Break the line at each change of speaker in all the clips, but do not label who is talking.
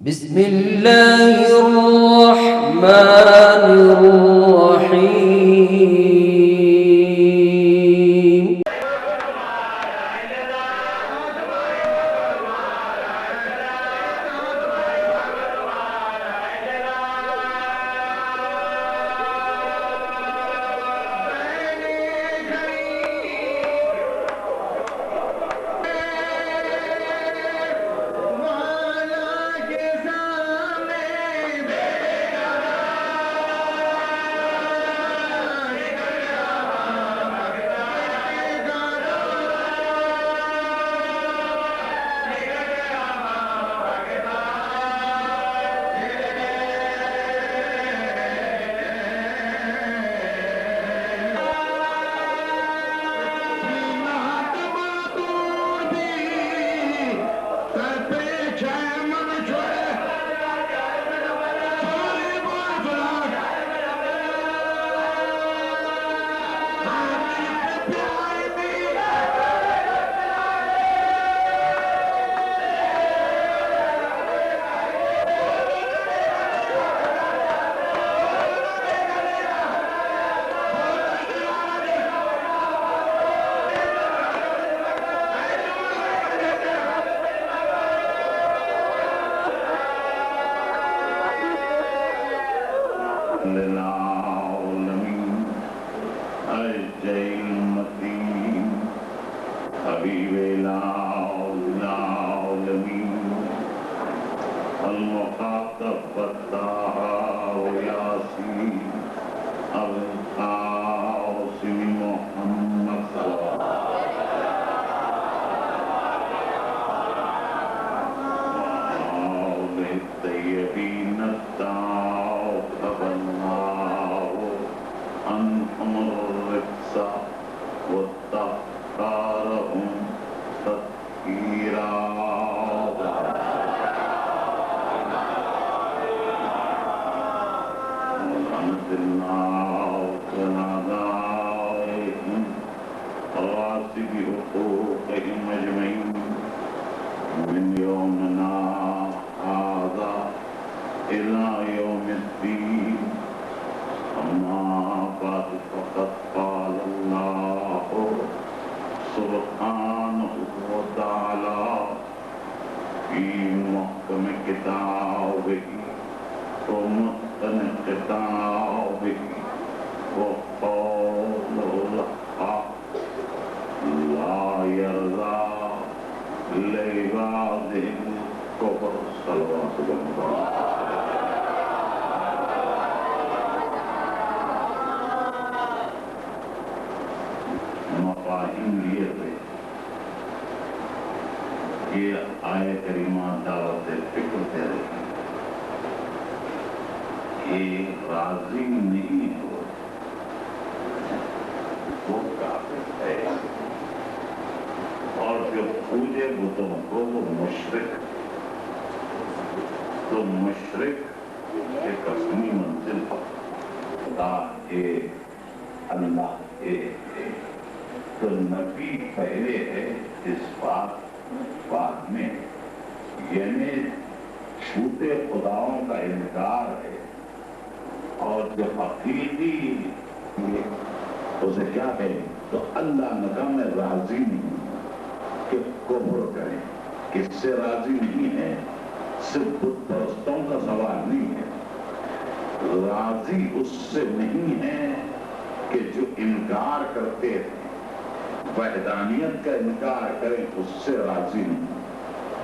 بسم الله الرحمن الرحيم.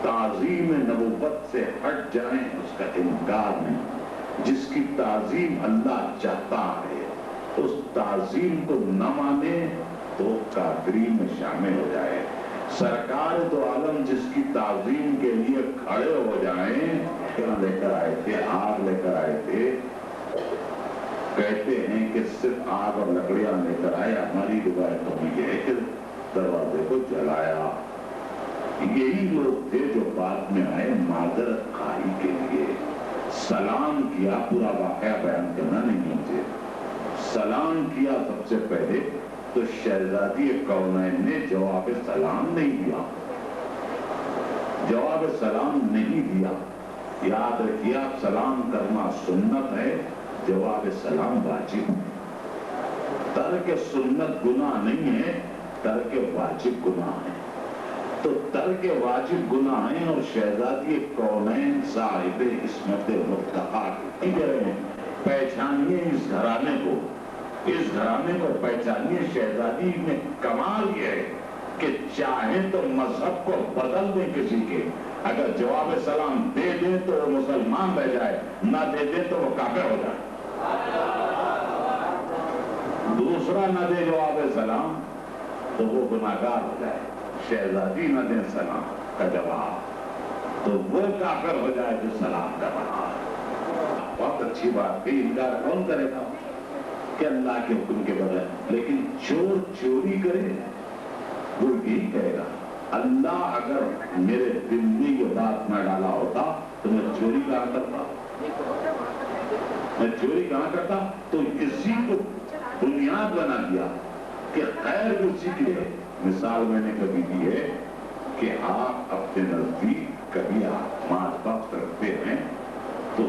تعظیم نبوت سے ہٹ جائیں اس کا انکار نہیں. جس کی تعظیم اللہ چاہتا ہے اس تعظیم کو نہ مانے تو کافری میں شامل ہو جائے. سرکار دو عالم جس کی تعظیم کے لیے کھڑے ہو جائیں. لے کر آئے تھے, آگ لے کر آئے تھے, کہتے ہیں کہ صرف آگ اور لکڑیاں لے کر آئے. ہماری روایت ہوئی ہے کہ دروازے کو جلایا. یہی لوگ تھے جو بعد میں آئے معذرت خواہی کے لیے. سلام کیا, پورا واقعہ بیان کرنا نہیں مجھے. سلام کیا سب سے پہلے تو شہزادی کونین نے جواب سلام نہیں دیا. جواب سلام نہیں دیا. یاد رکھیے آپ سلام کرنا سنت ہے، جواب سلام واجب ہے۔ ترک سنت گناہ نہیں ہے، ترک واجب گناہ ہے۔ تو ترک واجب گناہ ہیں اور شہزادی کونین صاحب عصمت مطلقہ کی کہہ رہے ہیں پہچانیے اس گھرانے کو، اس گھرانے کو پہچانیے۔ شہزادی میں کمال یہ ہے کہ چاہیں تو مذہب کو بدل دیں کسی کے، اگر جواب سلام دے دیں تو وہ مسلمان رہ جائے، نہ دے دیں تو وہ کافر ہو جائے۔ دوسرا نہ دے جواب سلام تو وہ گناہگار ہو جائے۔ شہزادی نہ دیں سلام کا جواب تو وہ کافر ہو جائے جو سلام کر رہا ہے۔ بہت اچھی بات کہ انکار کون کرے گا کہ اللہ کے حکم کے بغیر، لیکن چور چوری کرے وہ یہی کہے گا اللہ اگر میرے دل میں یہ بات نہ ڈالا ہوتا تو میں چوری کہاں کرتا، میں چوری کہاں کرتا۔ تو اسی کو بنیاد بنا دیا کہ خیر اسی کی ہے۔ مثال میں نے کبھی دی ہے کہ آپ اپنے نزدیک کبھی آپ ماں باپ رکھتے ہیں تو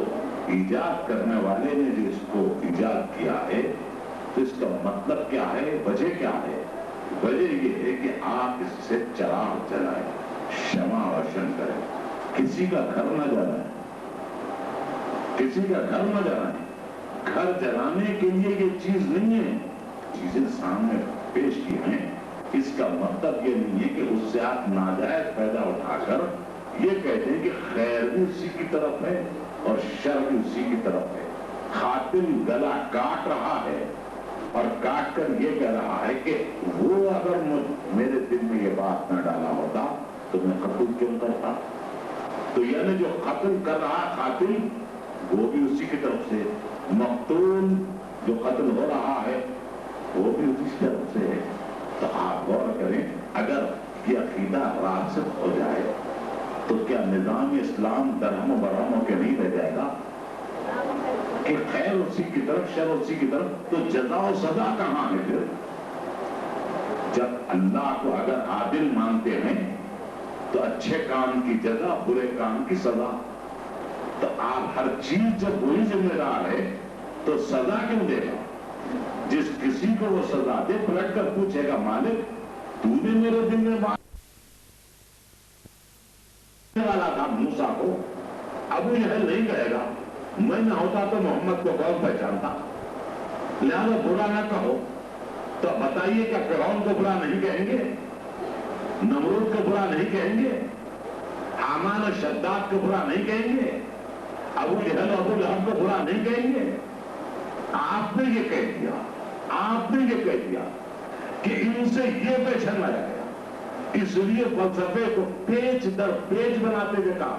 ایجاد کرنے والے نے جو اس کو ایجاد کیا ہے تو اس کا مطلب کیا ہے، وجہ کیا ہے؟ وجہ یہ ہے کہ آپ اس سے چراغ جلائیں، شمع روشن کریں، کسی کا گھر نہ جلائیں، کسی کا گھر نہ جلائیں۔ گھر جلانے کے لیے یہ چیز نہیں ہے، چیزیں سامنے پیش کی ہیں، اس کا مطلب یہ نہیں ہے کہ اس سے آپ ناجائز فائدہ اٹھا کر یہ کہتے ہیں کہ خیر بھی اسی کی طرف ہے اور شر بھی اسی کی طرف ہے۔ قاتل گلا کاٹ رہا ہے اور کاٹ کر یہ کہہ رہا ہے کہ وہ اگر میرے دل میں یہ بات نہ ڈالا ہوتا تو میں قتل کیوں کرتا۔ تو یعنی جو قتل کر رہا قاتل وہ بھی اسی کی طرف سے، مقتول جو قتل ہو رہا ہے وہ بھی اسی کی طرف سے ہے۔ تو آپ غور کریں اگر یہ عقیدہ راسخ ہو جائے تو کیا نظام اسلام درہم و برہموں کے نہیں رہ جائے گا کہ خیر اسی کی طرف شر اسی کی طرف؟ تو جزا و سزا کہاں ہے پھر؟ جب اللہ کو اگر عادل مانتے ہیں تو اچھے کام کی جزا، برے کام کی سزا۔ تو آپ ہر چیز جب وہی ذمہ دار ہے تو سزا کیوں دے گا؟ جس کسی کو وہ سزا دے پلٹ کر پوچھے گا مالک تو نے میرے دل میں مارنے والا تھا موسیٰ کو، ابو جہل نہیں کہے گا میں نہ ہوتا تو محمد کو کون پہچانتا، لہذا برا نہ کہو۔ تو بتائیے کیا فرعون کو برا نہیں کہیں گے، نمرود کو برا نہیں کہیں گے، حامان و شداد کو برا نہیں کہیں گے، ابو جہل ابو لہب کو برا نہیں کہیں گے؟ آپ نے یہ کہہ دیا، آپ نے یہ کہہ دیا کہ ان سے یہ پیچھن لایا گیا، اس لیے فلسفے کو پیچ در پیچ بناتے ہوئے کہا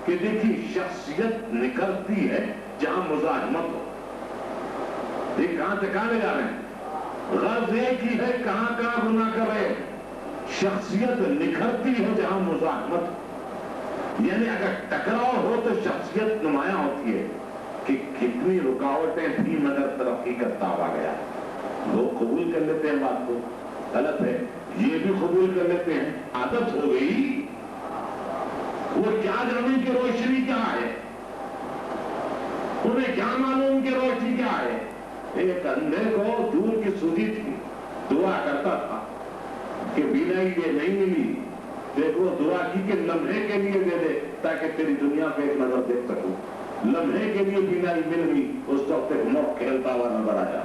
کہ دیکھیے شخصیت نکھرتی ہے جہاں مزاحمت ہو۔ دیکھ کہاں سے کہاں لے جا رہے ہیں، غرض ایک ہی ہے کہاں کہاں گناہ کر رہے ہیں۔ شخصیت نکھرتی ہے جہاں مزاحمت ہو، یعنی اگر ٹکراؤ ہو تو شخصیت نمایاں ہوتی ہے کہ کتنی رکاوٹیں تھیں مگر ترقی کرتا ہوا گیا۔ لوگ قبول کر لیتے ہیں بات کو، غلط ہے، یہ بھی قبول کر لیتے ہیں، عادت ہو گئی۔ وہ کیا جانیں کہ روشنی کیا ہے، انہیں کیا معلوم کہ روشنی کیا ہے۔ ایک اندھے کو دور کی سوجی تھی، دعا کرتا تھا کہ بینائی یہ نہیں ملی، دیکھو دعا کی کہ لمحے کے لیے دے دے تاکہ تیری دنیا پہ ایک نظر دیکھ سکوں۔ لمحے کے لیے بینائی مل گئی، اس وقت ایک موت کھیلتا ہوا نظر آیا،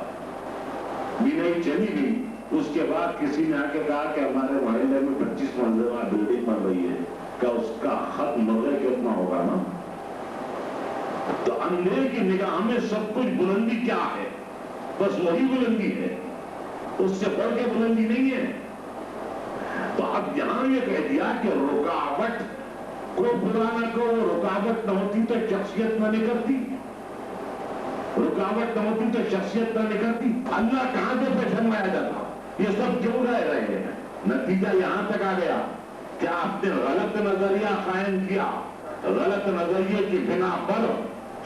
بینائی چلی گئی۔ اس کے بعد کسی نے آ کے کہا کہ ہمارے محلے میں 25 منزلہ بلڈنگ بن رہی ہے، کیا اس کا خط مرے کتنا ہوگا نا؟ تو اندھے کی نگاہ میں سب کچھ بلندی کیا ہے، بس وہی بلندی ہے، اس سے بڑھ کے بلندی نہیں ہے۔ تو اب یہاں یہ کہہ دیا کہ رکاوٹ کو برا نہ کرو، رکاوٹ نہ ہوتی تو شخصیت نہ نکلتی، رکاوٹ نہ ہوتی تو شخصیت نہ نکلتی۔ اللہ کہاں سے پہچانوایا جاتا، یہ سب کیوں رہ رہے ہیں؟ نتیجہ یہاں تک آ گیا کہ آپ نے غلط نظریہ قائم کیا، غلط نظریے کی بنا پر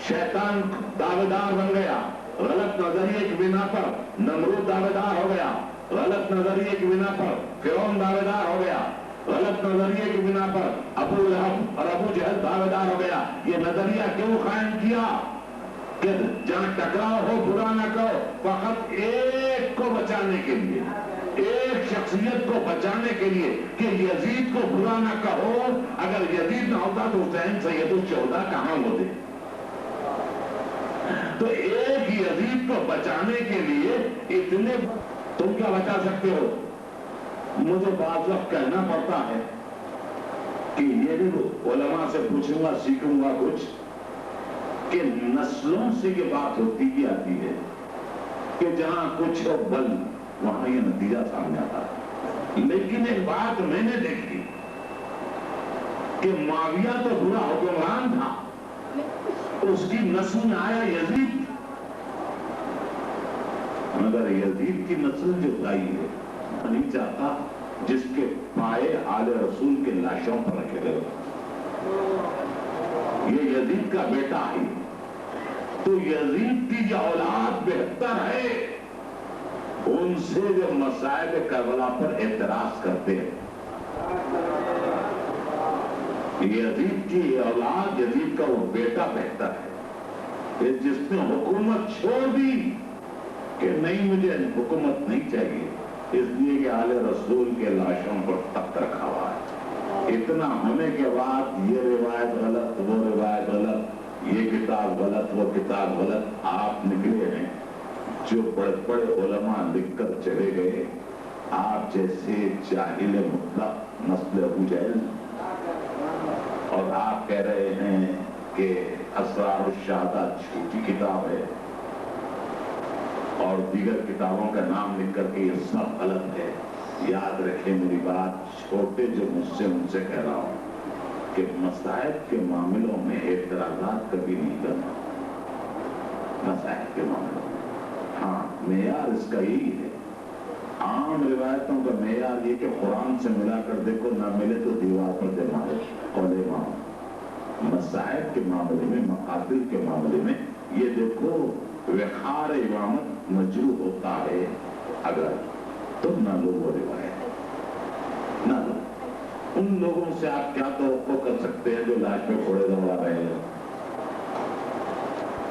شیطان دعویدار بن گیا، غلط نظریے کی بنا پر نمرود دعویدار ہو گیا، غلط نظریے کی بنا پر فرعون دعویدار ہو گیا، غلط نظریے کی بنا پر ابو لہب اور ابو جہل دعویدار ہو گیا. یہ نظریہ کیوں قائم کیا کہ جہاں ٹکراؤ ہو برا نہ کہو, فقط ایک کو بچانے کے لیے, ایک شخصیت کو بچانے کے لیے کہ یزید کو برا نہ کہو. اگر یزید نہ ہوتا تو حسین سید الشہداء کہاں ہوتے؟ تو ایک یزید کو بچانے کے لیے اتنے, تم کیا بچا سکتے ہو؟ مجھے بعض وقت کہنا پڑتا ہے کہ یہ بھی علماء سے پوچھوں گا, سیکھوں گا کچھ, کہ نسلوں سے یہ بات ہوتی ہی آتی ہے کہ جہاں کچھ ہو بل وہاں یہ نتیجہ سامنے آتا ہے. لیکن ایک بات میں نے دیکھی کہ معاویہ تو برا حکمران تھا, اس کی نسل میں آیا یزید, مگر یزید کی نسل جو آئی ہے نہیں چاہتا جس کے پائے آل رسول کے لاشوں پر رکھے گئے. یہ یزید کا بیٹا ہے, تو یزید کی جو اولاد بہتر ہے ان سے جو مصائب کربلا پر اعتراض کرتے ہیں. یزید کی اولاد, یزید کا وہ بیٹا بہتر ہے جس نے حکومت چھوڑ دی کہ نہیں مجھے حکومت نہیں چاہیے, اس لیے کہ آل رسول کے لاشوں پر تخت رکھا ہوا ہے. اتنا ہونے کے بعد یہ روایت غلط, وہ روایت غلط, یہ کتاب غلط, وہ کتاب غلط, آپ نکلے ہیں جو بڑے بڑے علماء لکھ کر چلے گئے. آپ جیسے جاہل مطلق نسل ابو جہل, اور آپ کہہ رہے ہیں کہ اسرار الشہادہ جھوٹی کتاب ہے اور دیگر کتابوں کا نام لکھ کر کے یہ سب غلط ہے. یاد رکھیں میری بات, چھوٹے جو مجھ سے ان سے کہہ رہا ہوں کہ مصائب کے معاملوں میں اعتراضات کبھی نہیں کرنا. مصائب کے معاملوں میں ہاں معیار اس کا یہی ہے. عام روایتوں کا معیار یہ کہ قرآن سے ملا کر دیکھو, نہ ملے تو دیوار پر دے مارو, قول امام. مصائب کے معاملے میں, مقاتل کے معاملے میں یہ دیکھو وقار امامت مجروح ہوتا ہے اگر تو نہ لو وہ روایت, نہ لو. ان لوگوں سے آپ کیا توقع کر سکتے ہیں جو لاش پہ گھوڑے دوڑا رہے ہیں؟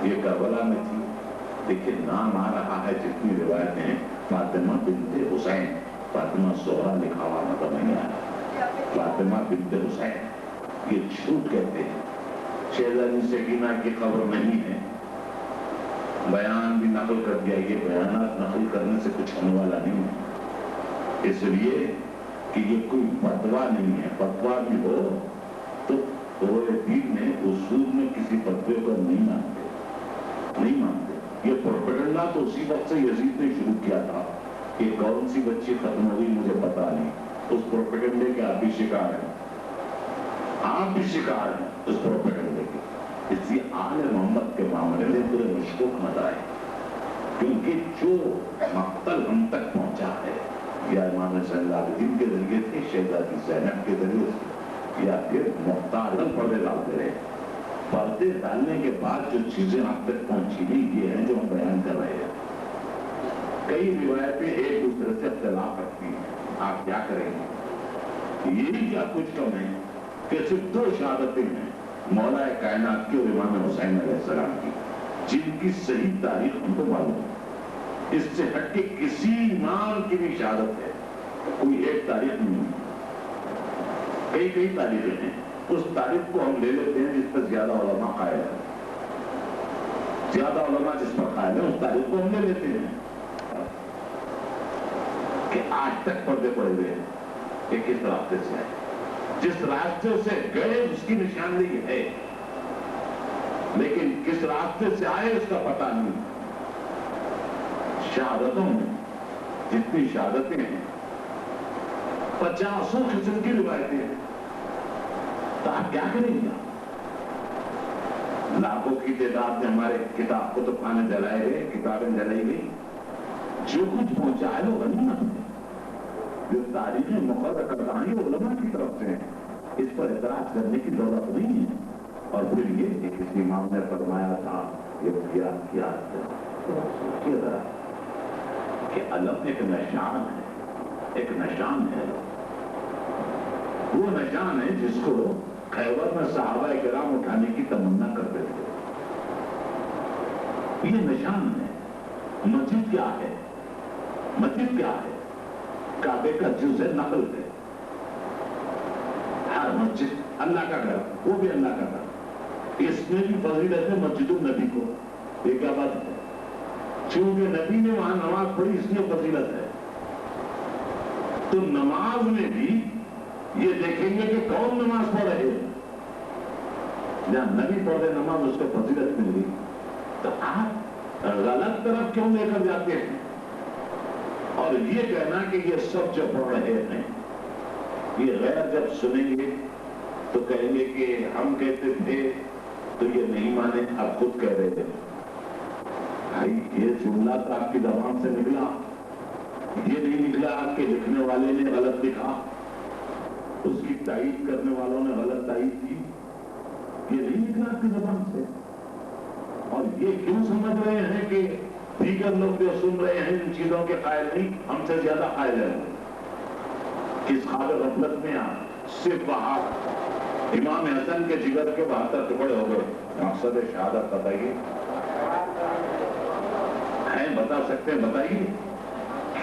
یہ کربلا میں تھی. دیکھیے نام آ رہا ہے جتنی روایتیں ہیں, فاطمہ بنت حسین, فاطمہ سہرا لکھا ہوا مطلب نہیں آیا, فاطمہ بنت حسین. یہ جھوٹ کہتے ہیں. شہزادی سکینہ کی خبر نہیں ہے, بیان بھی نقل کر دیا. یہ بیانات نقل کرنے سے کچھ ہونے والا نہیں ہے, اس لیے کہ یہ کوئی فتویٰ نہیں ہے. فتویٰ بھی ہو تو اہل دین میں اصول میں کسی فتوے کو نہیں مانتے, نہیں مانتے. یہ پروپیگنڈا تو اسی وقت سے یزید نے شروع کیا تھا کہ کون سی بچی ختم ہوئی مجھے پتا نہیں. اس پروپیگنڈے کے آپ بھی شکار ہیں, آپ بھی شکار ہیں اس پروپیگنڈے کے. اس لیے آل محمد کے معاملے میں پورے مشکوک نظر آئے, کیونکہ جو مقتل ہم تک پہنچا ہے یا امام زین العابدین کے ذریعے سے, شہزادی زینب کے ذریعے سے, یا پھر مختار پردے ڈالتے رہے. پردے ڈالنے کے بعد جو چیزیں ہم تک پہنچی نہیں, یہ ہیں جو ہم بیان کر رہے ہیں. کئی روایتیں ایک دوسرے سے اختلاف رکھتی ہیں. آپ کیا کریں گے؟ یہی کیا کچھ کم ہے کہ صرف 2 شہادتیں ہیں مولا کائنات کی اور امام حسین علیہ السلام کی, جن کی صحیح تاریخ ہم کو معلوم ہے. اس سے ہٹ کے کسی امام کی بھی شہادت ہے, کوئی ایک تاریخ نہیں ہے. کئی تاریخیں ہیں. اس تاریخ کو ہم لے لیتے ہیں جس پر زیادہ علماء قائل ہیں. زیادہ علماء جس پر قائل ہیں اس تاریخ کو ہم لے لیتے ہیں کہ آج تک پردے پڑے ہوئے ہیں کہ کس راستے سے آئے. جس راستے سے گئے اس کی نشاندہی ہے, لیکن کس راستے سے آئے اس کا پتہ نہیں. شہادتوں میں جتنی شہادتیں ہیں 50 قسم کی روایتیں ہیں. تو آپ کیا کریں گے؟ لاکھوں کی تعداد میں ہمارے کتاب کتب خانے جلائے گئے, کتابیں جلائی گئی. جو کچھ پہنچا ہے وہ غنیمت ہے. جو تاریخیں مقرر کرتا ہے وہ علماء کی طرف سے ہیں. اس پر اعتراض کرنے کی ضرورت نہیں ہے. اور پھر یہ کہ کسی امام نے فرمایا تھا یہ کیا ذرا کہ علم ایک نشان ہے, ایک نشان ہے. وہ نشان ہے جس کو خیبر میں صحابہ کرام اٹھانے کی تمنا کرتے تھے. یہ نشان ہے. مسجد کیا ہے؟ مسجد کیا ہے؟ کعبے کا جز ہے، نقل ہے. ہر مسجد اللہ کا گھر، وہ بھی اللہ کا گھر. اس میں بھی فضیلت ہے مسجد النبی کو. یہ کیا بات ہے؟ چونکہ نبی نے وہاں نماز پڑھی اس لیے فضیلت ہے. تو نماز میں بھی یہ دیکھیں گے کہ کون نماز پڑھ رہے ہیں. جہاں نبی پڑھ رہے نماز اس کو فضیلت مل گئی. تو آپ غلط طرف کیوں لے کر جاتے ہیں اور یہ کہنا کہ یہ سب جو پڑھ رہے ہیں یہ غیر جب سنیں گے تو کہیں گے کہ ہم کہتے تھے تو یہ نہیں مانے، اب خود کہہ رہے تھے. بھائی یہ جملہ تو آپ کی زبان سے نکلا، یہ نہیں نکلا آپ کے لکھنے والے نے غلط لکھا، اس کی تائید کرنے والوں نے غلط تائید کی. یہ نہیں نکلا آپ کی زبان سے. اور یہ کیوں سمجھ رہے ہیں کہ دیگر لوگ جو سن رہے ہیں ان چیزوں کے قائل نہیں، ہم سے زیادہ قائل ہیں. کس خواب غفلت میں صرف وہاں امام حسن کے جگر کے 72 ٹکڑے ہو گئے. مقصد شہادت بتائیے، ہیں بتا سکتے ہیں؟ بتائیے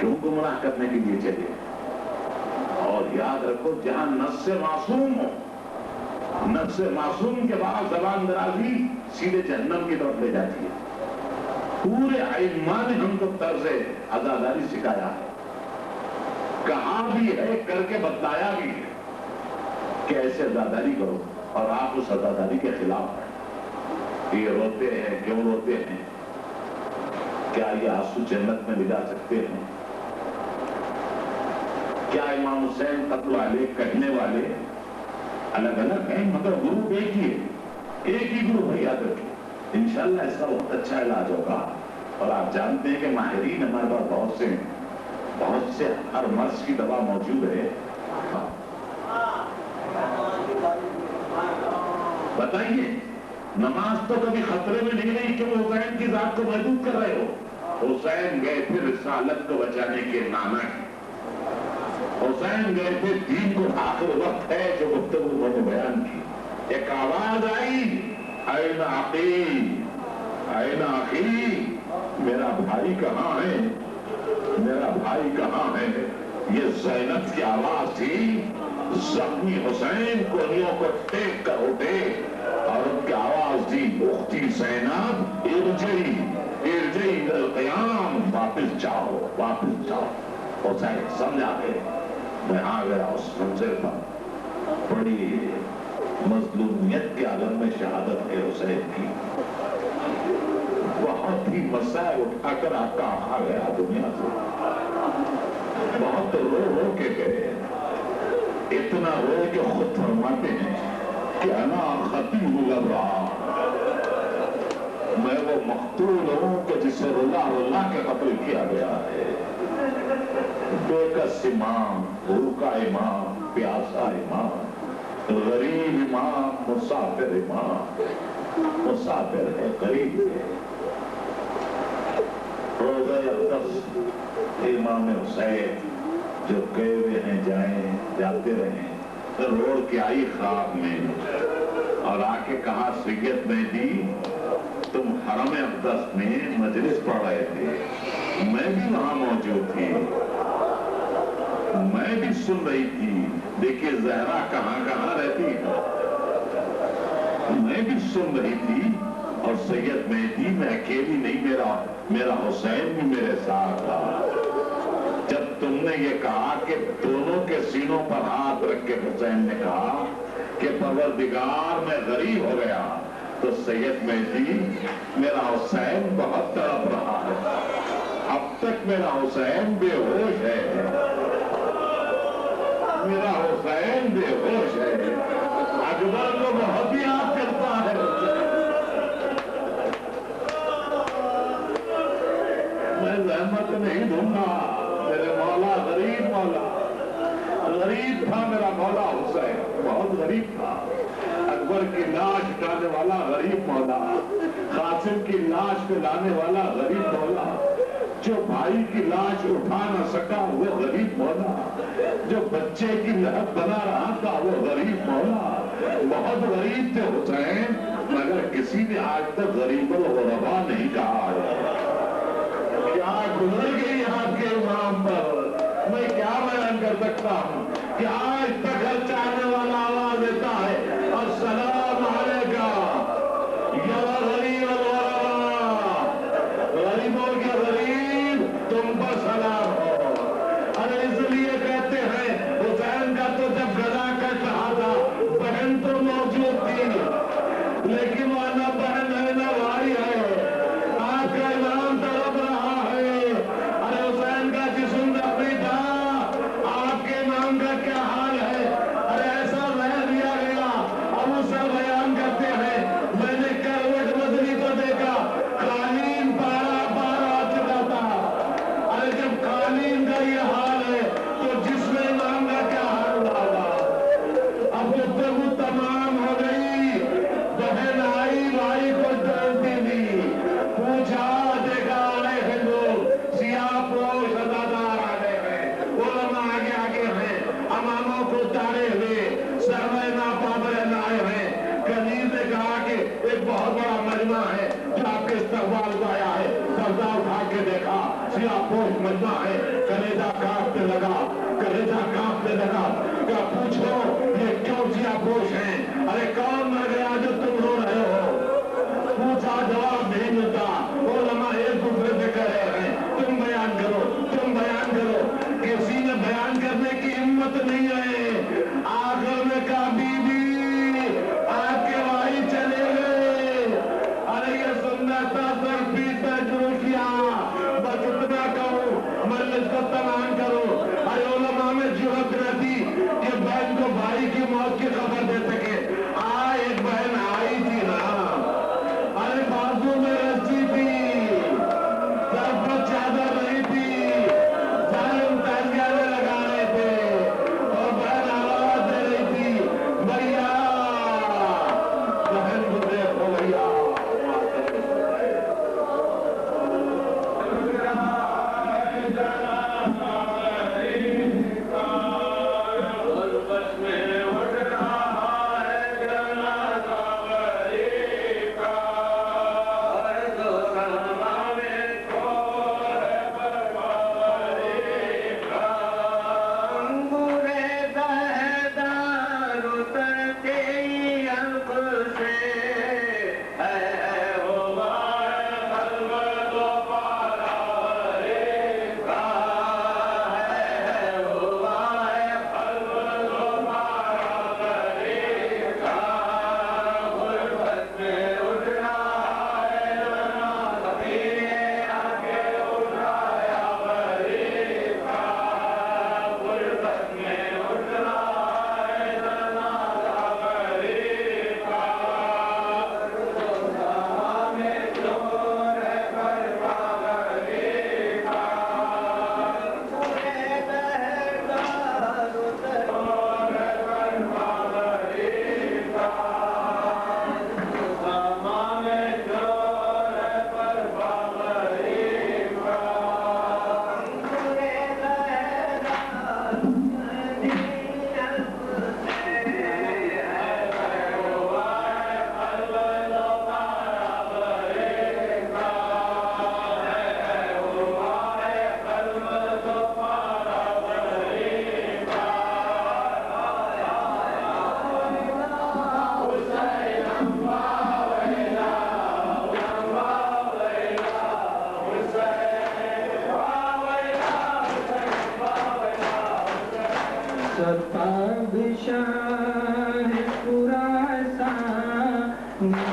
کیوں گمراہ کرنے کے لیے چلے. اور یاد رکھو جہاں نص سے معصوم ہو، نص سے معصوم کے بعد زبان درازی سیدھے جہنم کی طرف لے جاتی ہے. پورے ائمہ نے ہم کو طرز عزاداری سکھایا ہے، کہا بھی ہے، کر کے بتلایا بھی ہے کہ ایسے عزاداری کرو. اور آپ اس عزاداری کے خلاف ہیں. یہ روتے ہیں، کیوں روتے ہیں؟ کیا یہ آنسو جنت میں لے جا سکتے ہیں؟ کیا امام حسین قتل والے کہنے والے الگ الگ ہیں مگر گروپ ایک ہی ہے؟ ایک ہی گروپ ہے. یاد رکھیں انشاءاللہ اس کا بہت اچھا علاج ہوگا. اور آپ جانتے ہیں کہ ماہرین ہمارے پاس بہت سے ہر مرض کی دوا موجود ہے. بتائیے نماز تو کبھی خطرے میں نہیں رہی کہ وہ حسین کی ذات کو محدود کر رہے ہو. حسین گئے تھے رسالت کو بچانے کے نانا کی. حسین گئے تھے دین کو. آخر وقت ہے جو گفتگو انہوں نے بیان کی. ایک آواز آئی، این عقی این اخی، میرا بھائی کہاں ہے، میرا بھائی کہاں ہے. یہ زینب کی آواز تھی. زخمی حسین کوہنیوں کو ٹیک کر اٹھے اور ان کی آواز دی، اختی زینب ارجعی ارجعی الی القیام، واپس جاؤ واپس جاؤ. حسین سمجھا گئے. میں آ گیا اس منظر پر. بڑی مظلومیت کے عالم میں شہادت ہے حسین کی. بہت ہی مسائل اٹھا کر آپ کا آقا گیا دنیا سے. بہت رو رو کے گئے. اتنا رو کہ خود فرماتے ہیں کہ انا خطیب الابرار، میں وہ مقتول ہوں کہ جسے رلا رلا کے قتل کیا گیا ہے. بے کس امام، بھوکا امام، پیاسا امام، غریب امام، مسافر امام. مسافر ہے، غریب ہے. روزہ اقدس امام حسین جو گئے ہوئے ہیں جاتے رہیں. روڑ کے آئی خواب میں اور آ کے کہا سید مہدی تم حرم اقدس میں مجلس پڑھ رہے تھے، میں بھی وہاں موجود تھی، میں بھی سن رہی تھی. دیکھیے زہرا کہاں کہاں رہتی ہے، میں بھی سن رہی تھی. اور سید مہدی میں اکیلی نہیں، میرا حسین بھی میرے ساتھ تھا. جب تم نے یہ کہا کہ دونوں کے سینوں پر ہاتھ رکھ کے حسین نے کہا کہ پروردگار میں غریب ہو گیا، تو سید مہدی میرا حسین بہت تڑپ رہا ہے، اب تک میرا حسین بے ہوش ہے، میرا حسین بے ہوش ہے. اکبر کو بہت ہی یاد کرتا ہے. میں زحمت نہیں ڈھونڈا، میرے مولا غریب مولا، غریب تھا میرا مولا حسین، بہت غریب تھا. اکبر کی لاش اٹھانے والا غریب مولا، قاسم کی لاش پہ لانے والا غریب مولا. جو بھائی کی لاش اٹھا نہ سکا وہ غریب مولا، جو بچے کی لہب بنا رہا تھا وہ غریب مولا۔ بہت غریب تھے حسین، مگر کسی نے آج تک غریب الغربا نہیں کہا ہے۔ کیا گزر گئی آپ کے امام پر، میں کیا بیان کر سکتا ہوں کہ آج تک ہر چاہنے والا آواز دیتا ہے السلام علیکہ یا غریب الغربا، غریبوں کے غریب تم پر سلام ہو۔ ارے اس لیے کہتے ہیں حسین کا تو جب گلا کٹ رہا تھا بہن تو موجود تھی، لیکن وہ نہ بہن ہے نہ بھائی ہے، آپ کا نام تڑپ رہا ہے۔ ارے حسین کا جسم نہیں تھا، آپ کے نام کا کیا حال ہے؟ ارے ایسا رہ دیا گیا۔ اب وہ سب بیان کرتے ہیں میں نے کروٹ بدلی تو دیکھا قالین پارا پارا آ چکا تھا۔ ارے جب قالین کا یہ حال ہے تو جس میں نام کا کیا حال ہوگا؟ اب گفتگو تمام ہو گئی، بہن آئی بھائی کو ڈرتی تھی، پوچھا دیکھا آئے ہیں لوگ سیاہ پوش ادادار آگے ہیں، علماء آگے آگے ہیں، اماموں کو اتارے ہوئے سروے ناپابرن آئے ہیں۔ قدیر نے کہا کہ ایک بہت بڑا مجمع ہے جو آپ کے استقبال کو آیا ہے۔ پردہ اٹھا کے دیکھا سیاہ پوش مجمع ہے، کلیجہ کانپنے لگا، کلیجہ کانپنے لگا۔ کیا پوچھو یہ کیوں سیاہ پوش ہیں؟ ارے کون مر گیا جو تم رو رہے ہو؟ پوچھا جواب نہیں ملتا، علماء ایک دوسرے سے کہہ رہے ہیں تم بیان کرو تم بیان کرو، کسی نے بیان کرنے کی ہمت نہیں ہے۔ آخر میں کہا بی بی آپ کے بھائی چلے گئے۔ ارے یہ سننا تھا سر پیٹنا شروع کیا، بس اتنا کہوں مجلس کو تمام کرو۔ ارے علماء میں جرأت نہ تھی کہ بہن کو بھائی کی موت کی خبر دے سکے۔ ایک بہن آئی تھی نا، ارے بازو میں رسی تھی، سر پر چادر نہیں تھی، ظالم تنگیانے لگا رہے تھے اور بہن آواز دے رہی تھی بھیا بہن کو دیکھو بھیا۔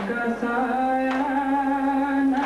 کا سایہ نہ